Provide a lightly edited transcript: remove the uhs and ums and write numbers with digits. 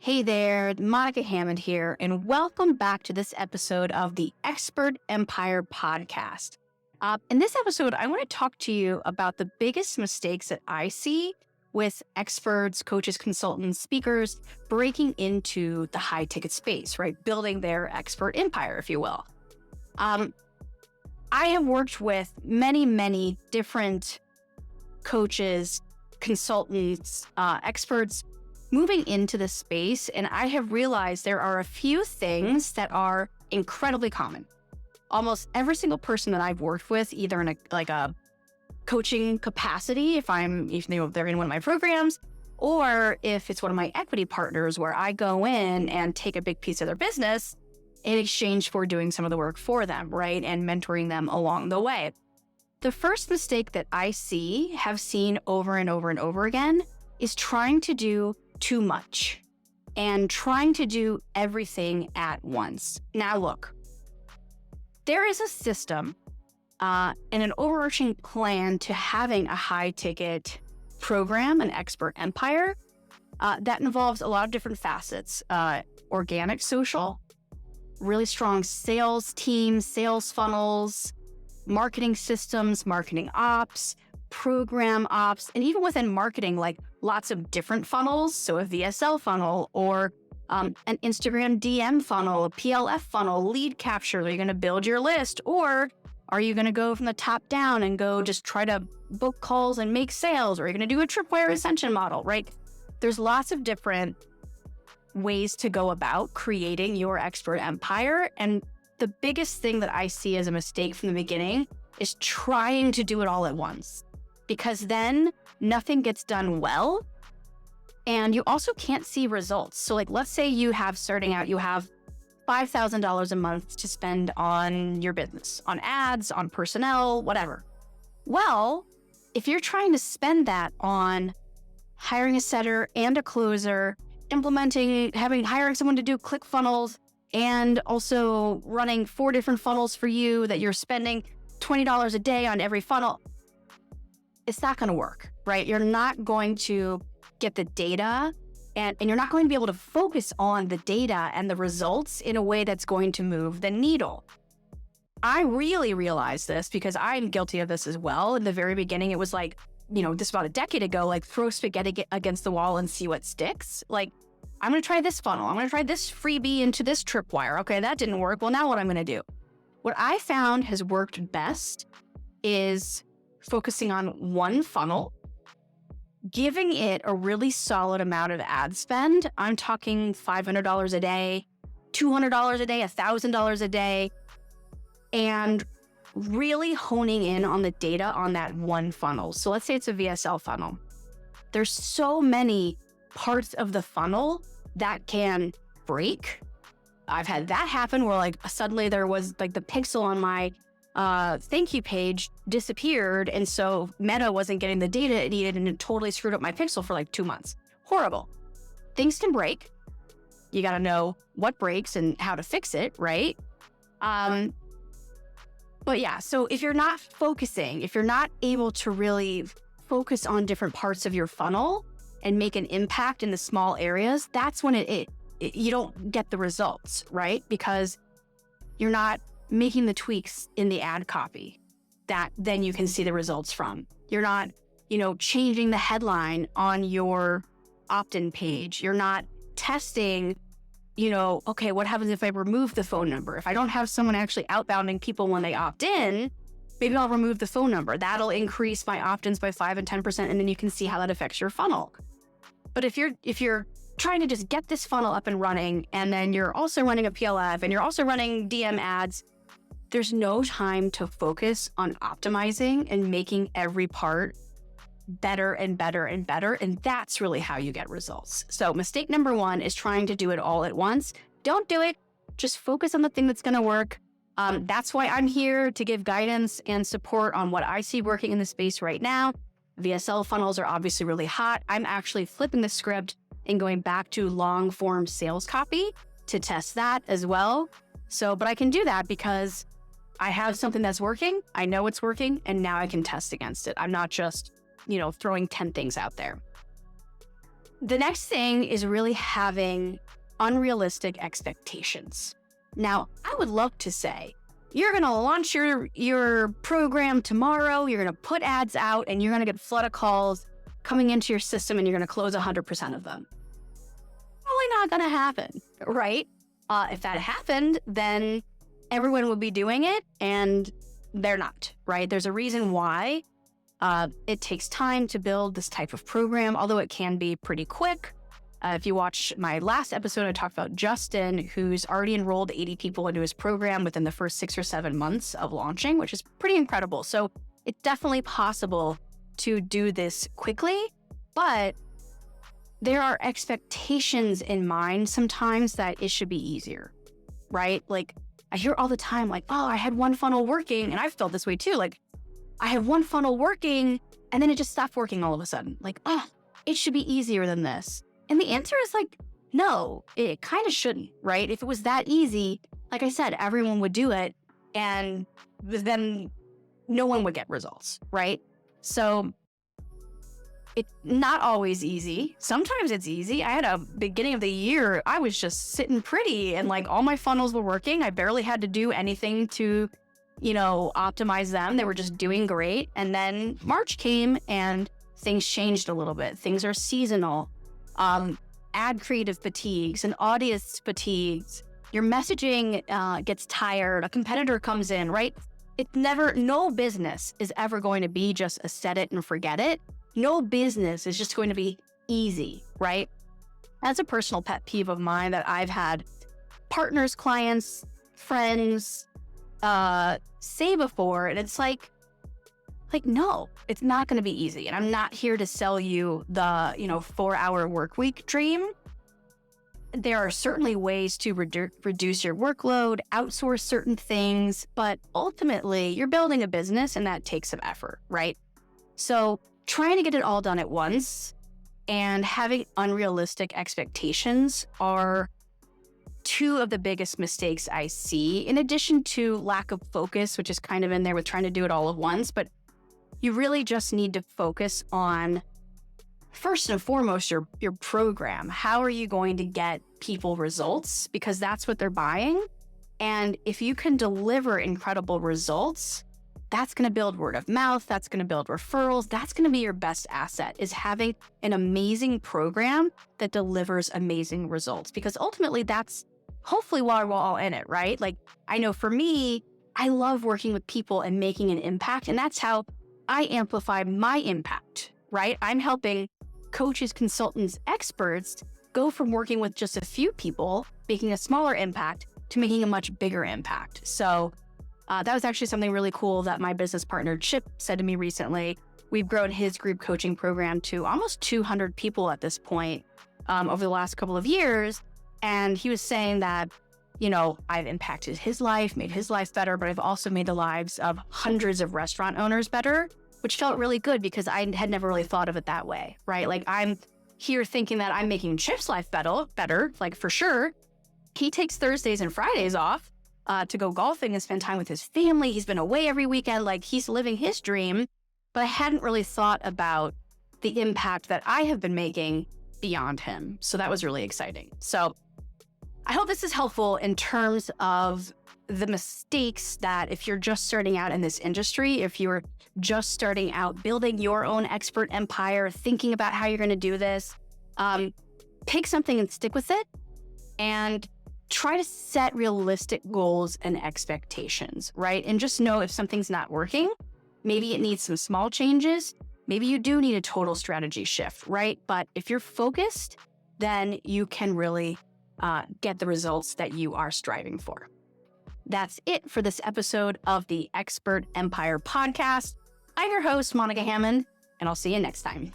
Hey there, Monica Hammond here, and welcome back to this episode of the Expert Empire podcast. In this episode, I want to talk to you about the biggest mistakes that I see with experts, coaches, consultants, speakers breaking into the high ticket space, right? Building their expert empire, if you will. I have worked with many different coaches, consultants, experts moving into the space, and I have realized there are a few things that are incredibly common. Almost every single person that I've worked with, either in a coaching capacity, if they're in one of my programs, or if it's one of my equity partners where I go in and take a big piece of their business in exchange for doing some of the work for them, right? And mentoring them along the way. The first mistake that I have seen over and over and over again is trying to do too much and trying to do everything at once. Now, look, there is a system and an overarching plan to having a high ticket program, an expert empire, that involves a lot of different facets, organic social, really strong sales teams, sales funnels, marketing systems, marketing ops, program ops, and even within marketing, like lots of different funnels. So a VSL funnel or an Instagram DM funnel, a PLF funnel, lead capture. Are you going to build your list, or are you going to go from the top down and go just try to book calls and make sales? Or are you going to do a tripwire ascension model, right? There's lots of different ways to go about creating your expert empire. And the biggest thing that I see as a mistake from the beginning is trying to do it all at once, because then nothing gets done well. And you also can't see results. So like, let's say you have $5,000 a month to spend on your business, on ads, on personnel, whatever. Well, if you're trying to spend that on hiring a setter and a closer, hiring someone to do ClickFunnels, and also running 4 different funnels for you that you're spending $20 a day on every funnel, it's not going to work, right? You're not going to get the data and you're not going to be able to focus on the data and the results in a way that's going to move the needle. I really realized this because I'm guilty of this as well. In the very beginning, it was like, this about a decade ago, like throw spaghetti against the wall and see what sticks. Like, I'm going to try this funnel. I'm going to try this freebie into this tripwire. Okay, that didn't work. Well, now what I'm going to do? What I found has worked best is focusing on one funnel, giving it a really solid amount of ad spend. I'm talking $500 a day, $200 a day, $1,000 a day, and really honing in on the data on that one funnel. So let's say it's a VSL funnel. There's so many parts of the funnel that can break. I've had that happen where like suddenly there was like the pixel on my thank you page disappeared. And so Meta wasn't getting the data it needed and it totally screwed up my pixel for like 2 months. Horrible. Things can break. You got to know what breaks and how to fix it, right? But yeah, so if you're not focusing, if you're not able to really focus on different parts of your funnel and make an impact in the small areas, that's when you don't get the results, right? Because you're not making the tweaks in the ad copy that then you can see the results from. You're not, changing the headline on your opt-in page. You're not testing, okay, what happens if I remove the phone number? If I don't have someone actually outbounding people when they opt in, maybe I'll remove the phone number. That'll increase my opt-ins by 5 and 10%, and then you can see how that affects your funnel. But if you're trying to just get this funnel up and running, and then you're also running a PLF, and you're also running DM ads, there's no time to focus on optimizing and making every part better and better and better. And that's really how you get results. So mistake number 1 is trying to do it all at once. Don't do it. Just focus on the thing that's going to work. That's why I'm here to give guidance and support on what I see working in the space right now. VSL funnels are obviously really hot. I'm actually flipping the script and going back to long form sales copy to test that as well. But I can do that because I have something that's working. I know it's working, and now I can test against it. I'm not just, throwing 10 things out there. The next thing is really having unrealistic expectations. Now, I would love to say, you're going to launch your program tomorrow, you're going to put ads out, and you're going to get a flood of calls coming into your system, and you're going to close 100% of them. Probably not going to happen, right? If that happened, then everyone would be doing it, and they're not, right? There's a reason why it takes time to build this type of program, although it can be pretty quick. If you watch my last episode, I talked about Justin, who's already enrolled 80 people into his program within the first 6 or 7 months of launching, which is pretty incredible. So it's definitely possible to do this quickly, but there are expectations in mind sometimes that it should be easier, right? Like I hear all the time, like, oh, I had one funnel working, and I've felt this way too. Like I have one funnel working and then it just stopped working all of a sudden. Like, oh, it should be easier than this. And the answer is like, no, it kind of shouldn't, right? If it was that easy, like I said, everyone would do it and then no one would get results, right? So it's not always easy. Sometimes it's easy. I had a beginning of the year, I was just sitting pretty and like all my funnels were working. I barely had to do anything to, optimize them. They were just doing great. And then March came and things changed a little bit. Things are seasonal. Ad creative fatigues and audience fatigues. Your messaging gets tired. A competitor comes in, right? No business is ever going to be just a set it and forget it. No business is just going to be easy, right? That's a personal pet peeve of mine that I've had partners, clients, friends say before. And it's like, no, it's not going to be easy. And I'm not here to sell you the, 4-hour work week dream. There are certainly ways to reduce your workload, outsource certain things, but ultimately you're building a business and that takes some effort, right? So trying to get it all done at once and having unrealistic expectations are two of the biggest mistakes I see, in addition to lack of focus, which is kind of in there with trying to do it all at once. But you really just need to focus on, first and foremost, your program. How are you going to get people results? Because that's what they're buying. And if you can deliver incredible results, that's going to build word of mouth. That's going to build referrals. That's going to be your best asset, is having an amazing program that delivers amazing results. Because ultimately that's hopefully why we're all in it, right? Like I know for me, I love working with people and making an impact. And that's how I amplify my impact, right? I'm helping coaches, consultants, experts go from working with just a few people, making a smaller impact, to making a much bigger impact. So that was actually something really cool that my business partner, Chip, said to me recently. We've grown his group coaching program to almost 200 people at this point over the last couple of years. And he was saying that, I've impacted his life, made his life better, but I've also made the lives of hundreds of restaurant owners better, which felt really good because I had never really thought of it that way, right? Like I'm here thinking that I'm making Chip's life better, like for sure. He takes Thursdays and Fridays off to go golfing and spend time with his family. He's been away every weekend, like he's living his dream, but I hadn't really thought about the impact that I have been making beyond him. So that was really exciting. So I hope this is helpful in terms of the mistakes that if you're just starting out in this industry, if you're just starting out building your own expert empire, thinking about how you're going to do this, pick something and stick with it, and try to set realistic goals and expectations, right? And just know if something's not working, maybe it needs some small changes. Maybe you do need a total strategy shift, right? But if you're focused, then you can really get the results that you are striving for. That's it for this episode of the Expert Empire Podcast. I'm your host, Monica Hammond, and I'll see you next time.